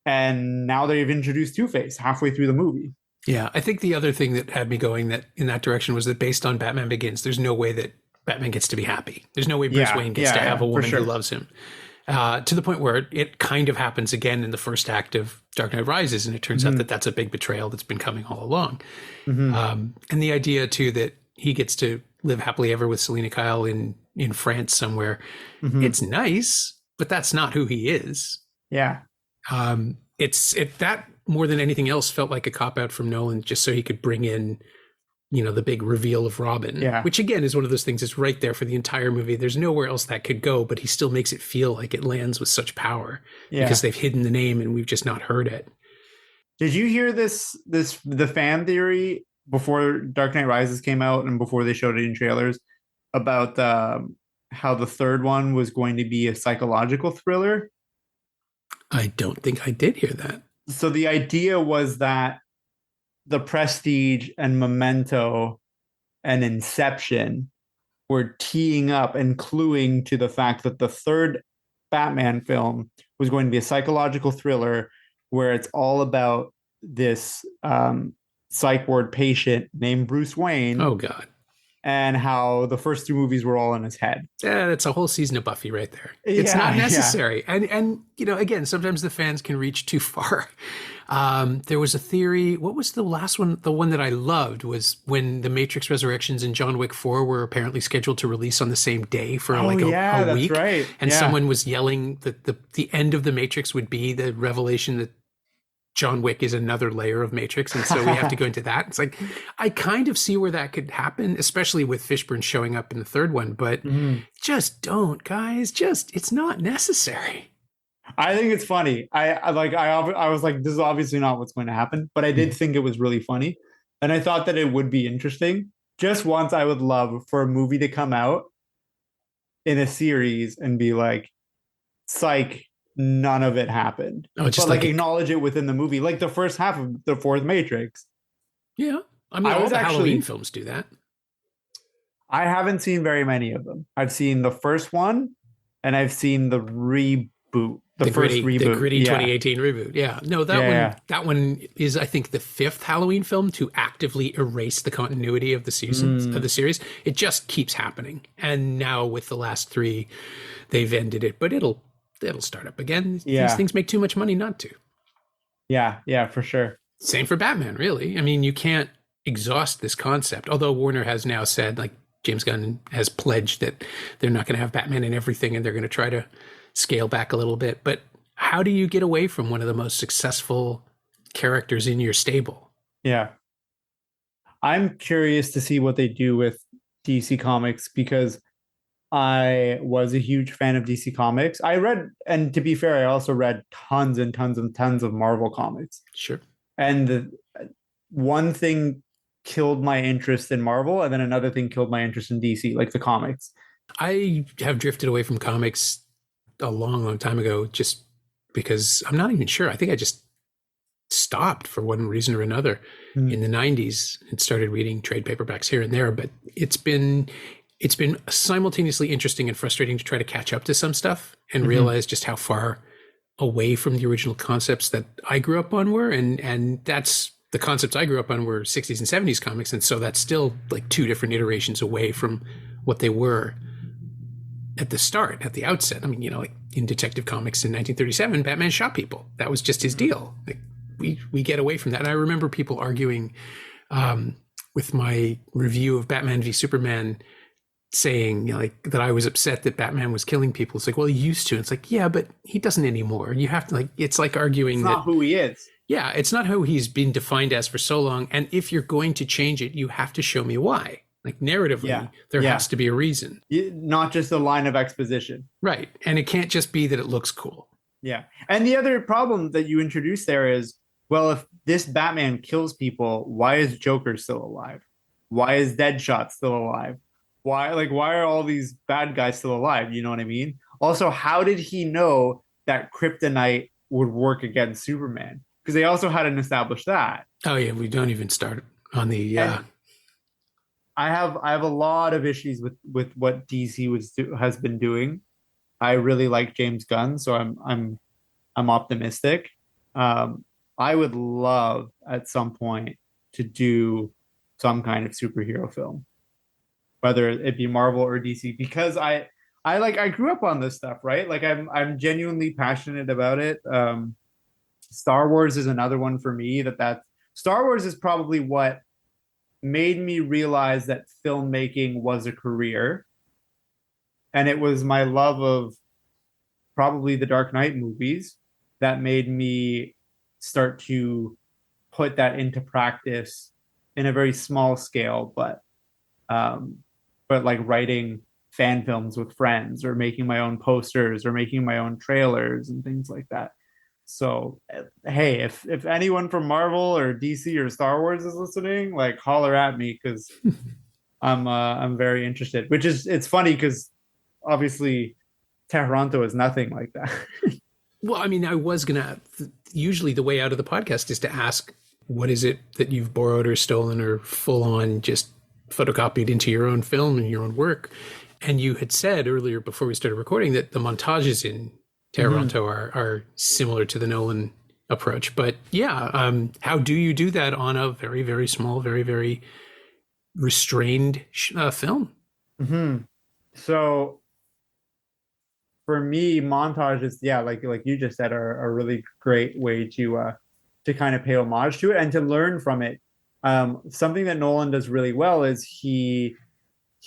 and now they've introduced Two-Face halfway through the movie. Yeah, I think the other thing that had me going that in that direction was that based on Batman Begins, there's no way that Batman gets to be happy. There's no way Bruce Wayne gets to have a woman who loves him. To the point where it kind of happens again in the first act of Dark Knight Rises, and it turns out that that's a big betrayal that's been coming all along. And the idea too that he gets to live happily ever with Selina Kyle in France somewhere, it's nice, but that's not who he is. Yeah. That more than anything else felt like a cop out from Nolan, just so he could bring in, the big reveal of Robin, which again is one of those things that's right there for the entire movie. There's nowhere else that could go, but he still makes it feel like it lands with such power because they've hidden the name and we've just not heard it. Did you hear the fan theory before Dark Knight Rises came out and before they showed it in trailers about how the third one was going to be a psychological thriller? I don't think I did hear that. So the idea was that The Prestige and Memento and Inception were teeing up and cluing to the fact that the third Batman film was going to be a psychological thriller where it's all about this psych ward patient named Bruce Wayne. Oh, God. And how the first two movies were all in his head. Yeah, that's a whole season of Buffy right there. It's not necessary. And again, sometimes the fans can reach too far. There was a theory. What was the last one? The one that I loved was when The Matrix Resurrections and John Wick 4 were apparently scheduled to release on the same day for a week. That's right. And someone was yelling that the end of The Matrix would be the revelation that John Wick is another layer of Matrix, and so we have to go into that. It's like, I kind of see where that could happen, especially with Fishburne showing up in the third one, but just don't, guys. It's not necessary. I think it's funny. I was like, this is obviously not what's going to happen, but I did think it was really funny, and I thought that it would be interesting. Just once, I would love for a movie to come out in a series and be like, psych, none of it happened. Oh, just but acknowledge it within the movie, like the first half of the fourth Matrix. Yeah, I mean, all the Halloween films do that. I haven't seen very many of them. I've seen the first one, and I've seen the reboot, the gritty 2018 reboot. Yeah, no, that one is, I think, the fifth Halloween film to actively erase the continuity of the seasons of the series. It just keeps happening, and now with the last three, they've ended it, but it'll start up again. These things make too much money not to. Yeah, for sure. Same for Batman, really. I mean, you can't exhaust this concept. Although Warner has now said, like James Gunn has pledged that they're not going to have Batman in everything and they're going to try to scale back a little bit. But how do you get away from one of the most successful characters in your stable? Yeah. I'm curious to see what they do with DC Comics because I was a huge fan of DC Comics. I read, and to be fair, I also read tons and tons and tons of Marvel comics. Sure. And one thing killed my interest in Marvel, and then another thing killed my interest in DC, like the comics. I have drifted away from comics a long, long time ago just because I'm not even sure. I think I just stopped for one reason or another in the 90s and started reading trade paperbacks here and there. But it's been simultaneously interesting and frustrating to try to catch up to some stuff and realize just how far away from the original concepts that I grew up on were. And that's the concepts I grew up on were 60s and 70s comics. And so that's still like two different iterations away from what they were at the start, at the outset. I mean, like in Detective Comics in 1937, Batman shot people. That was just his deal. Like we get away from that. And I remember people arguing with my review of Batman v Superman, saying that I was upset that Batman was killing people. It's like, well, he used to. It's like, yeah, but he doesn't anymore. You have to it's like arguing it's not who he is. Yeah, it's not who he's been defined as for so long. And if you're going to change it, you have to show me why. Like narratively, there has to be a reason. Not just a line of exposition. Right. And it can't just be that it looks cool. Yeah. And the other problem that you introduced there is, well, if this Batman kills people, why is Joker still alive? Why is Deadshot still alive? Why are all these bad guys still alive? You know what I mean? Also, how did he know that kryptonite would work against Superman? Because they also hadn't established that. Oh, yeah. We don't even start on the And I have a lot of issues with what DC has been doing. I really like James Gunn, so I'm optimistic. Um, I would love at some point to do some kind of superhero film, whether it be Marvel or DC, because I grew up on this stuff, right? Like I'm genuinely passionate about it. Star Wars is another one for me. That Star Wars is probably what made me realize that filmmaking was a career, and it was my love of probably the Dark Knight movies that made me start to put that into practice in a very small scale, um, but like writing fan films with friends or making my own posters or making my own trailers and things like that. So hey, if anyone from Marvel or DC or Star Wars is listening, like holler at me because I'm very interested. Which is it's funny because obviously Tehranto is nothing like that. well, I mean, I was gonna. Usually, the way out of the podcast is to ask, what is it that you've borrowed or stolen or full on just photocopied into your own film and your own work? And you had said earlier before we started recording that the montages in Tehranto are similar to the Nolan approach. But yeah, how do you do that on a very, very small, very, very restrained film? Mm-hmm. So for me, montages, yeah, like you just said, are a really great way to kind of pay homage to it and to learn from it. Something that Nolan does really well is he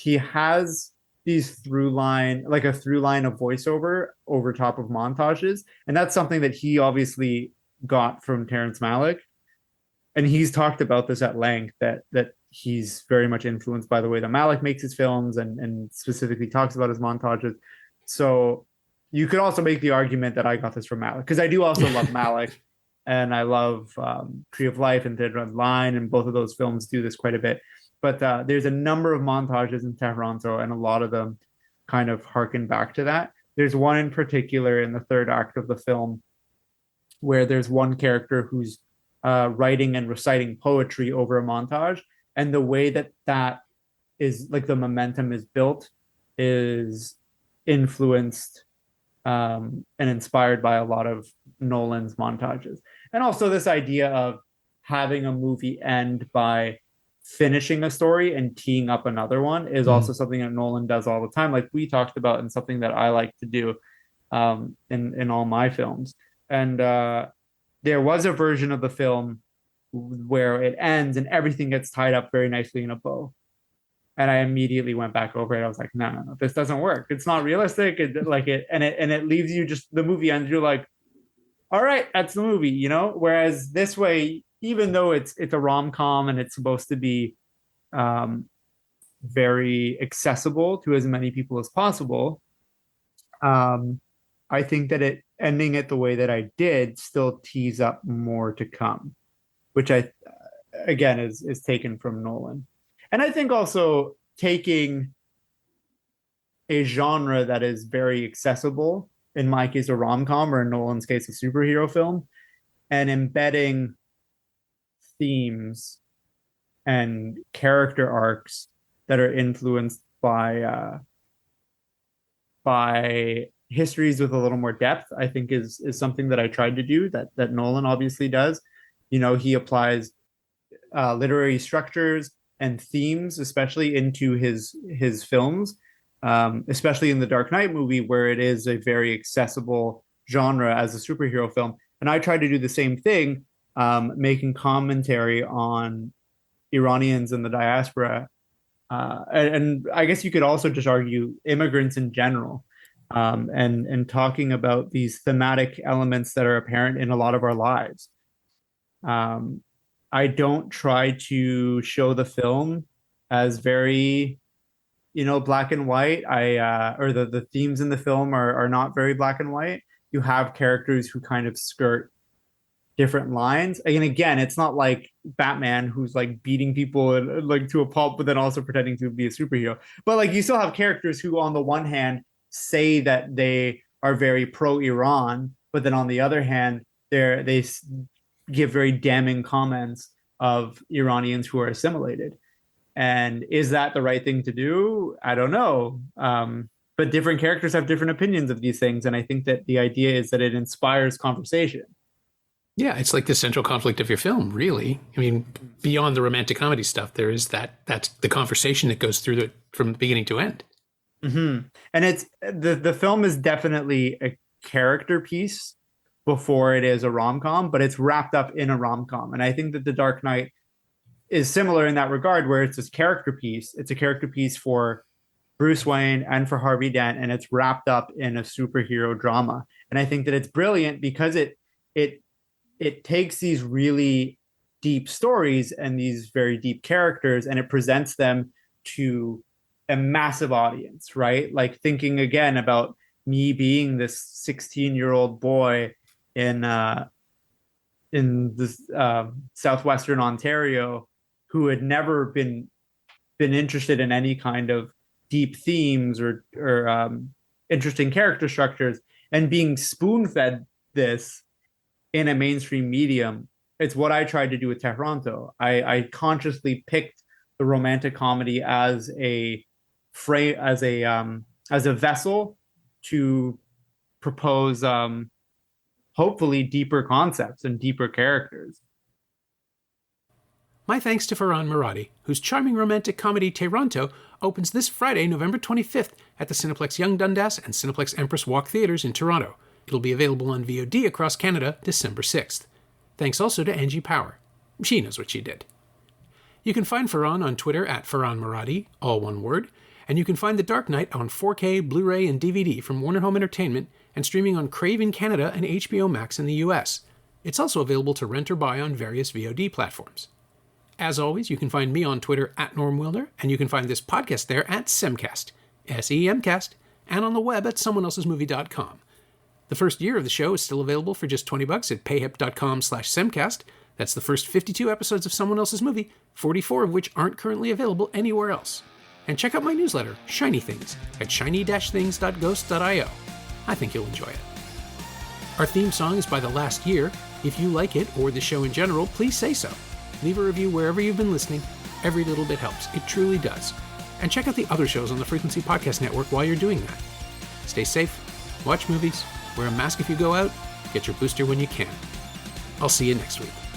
has these a through line of voiceover over top of montages, and that's something that he obviously got from Terrence Malick, and he's talked about this at length that he's very much influenced by the way that Malick makes his films and specifically talks about his montages. So you could also make the argument that I got this from Malick because I do also love Malick and I love Tree of Life and Dead Red Line, and both of those films do this quite a bit. But there's a number of montages in Tehranto, and a lot of them kind of harken back to that. There's one in particular in the third act of the film where there's one character who's writing and reciting poetry over a montage. And the way that is like the momentum is built is influenced and inspired by a lot of Nolan's montages. And also this idea of having a movie end by finishing a story and teeing up another one is also something that Nolan does all the time, like we talked about, and something that I like to do in all my films. And there was a version of the film where it ends and everything gets tied up very nicely in a bow. And I immediately went back over it. I was like, no, this doesn't work. It's not realistic. It leaves you just the movie ends. You're like, all right, that's the movie, you know? Whereas this way, even though it's a rom-com and it's supposed to be very accessible to as many people as possible, I think that it ending it the way that I did still tees up more to come, which again is taken from Nolan. And I think also taking a genre that is very accessible, in my case a rom-com, or in Nolan's case a superhero film, and embedding themes and character arcs that are influenced by histories with a little more depth, I think is something that I tried to do that Nolan obviously does. You know, he applies literary structures and themes, especially into his films, especially in the Dark Knight movie, where it is a very accessible genre as a superhero film. And I tried to do the same thing, making commentary on Iranians in the diaspora. And I guess you could also just argue immigrants in general, and talking about these thematic elements that are apparent in a lot of our lives. I don't try to show the film as very, black and white. Or the themes in the film are not very black and white. You have characters who kind of skirt different lines. And again, it's not like Batman who's like beating people like to a pulp, but then also pretending to be a superhero. But like you still have characters who, on the one hand, say that they are very pro-Iran, but then on the other hand, they give very damning comments of Iranians who are assimilated. And is that the right thing to do? I don't know. But different characters have different opinions of these things. And I think that the idea is that it inspires conversation. Yeah, it's like the central conflict of your film, really. I mean, beyond the romantic comedy stuff, there is that's the conversation that goes through from beginning to end. Mm-hmm. And it's the film is definitely a character piece before it is a rom-com, but it's wrapped up in a rom-com. And I think that The Dark Knight is similar in that regard, where it's this character piece. It's a character piece for Bruce Wayne and for Harvey Dent, and it's wrapped up in a superhero drama. And I think that it's brilliant because it takes these really deep stories and these very deep characters, and it presents them to a massive audience, right? Like thinking again about me being this 16-year-old boy in this southwestern Ontario who had never been interested in any kind of deep themes or interesting character structures, and being spoon-fed this in a mainstream medium. It's what I tried to do with Tehranto. I consciously picked the romantic comedy as a vessel to propose hopefully deeper concepts and deeper characters. My thanks to Faran Moradi, whose charming romantic comedy Tehranto opens this Friday, November 25th at the Cineplex Yonge Dundas and Cineplex Empress Walk Theatres in Toronto. It'll be available on VOD across Canada December 6th. Thanks also to Angie Power. She knows what she did. You can find Faran on Twitter at Faran Moradi, all one word, and you can find The Dark Knight on 4K, Blu-ray, and DVD from Warner Home Entertainment and streaming on Crave in Canada and HBO Max in the US. It's also available to rent or buy on various VOD platforms. As always, you can find me on Twitter at Norm Wilner, and you can find this podcast there at Semcast, SEMcast, and on the web at someoneelsesmovie.com. The first year of the show is still available for just $20 at payhip.com/Semcast. That's the first 52 episodes of Someone Else's Movie, 44 of which aren't currently available anywhere else. And check out my newsletter, Shiny Things, at shiny-things.ghost.io. I think you'll enjoy it. Our theme song is by The Last Year. If you like it, or the show in general, please say so. Leave a review wherever you've been listening. Every little bit helps. It truly does. And check out the other shows on the Frequency Podcast Network while you're doing that. Stay safe, watch movies, wear a mask if you go out, get your booster when you can. I'll see you next week.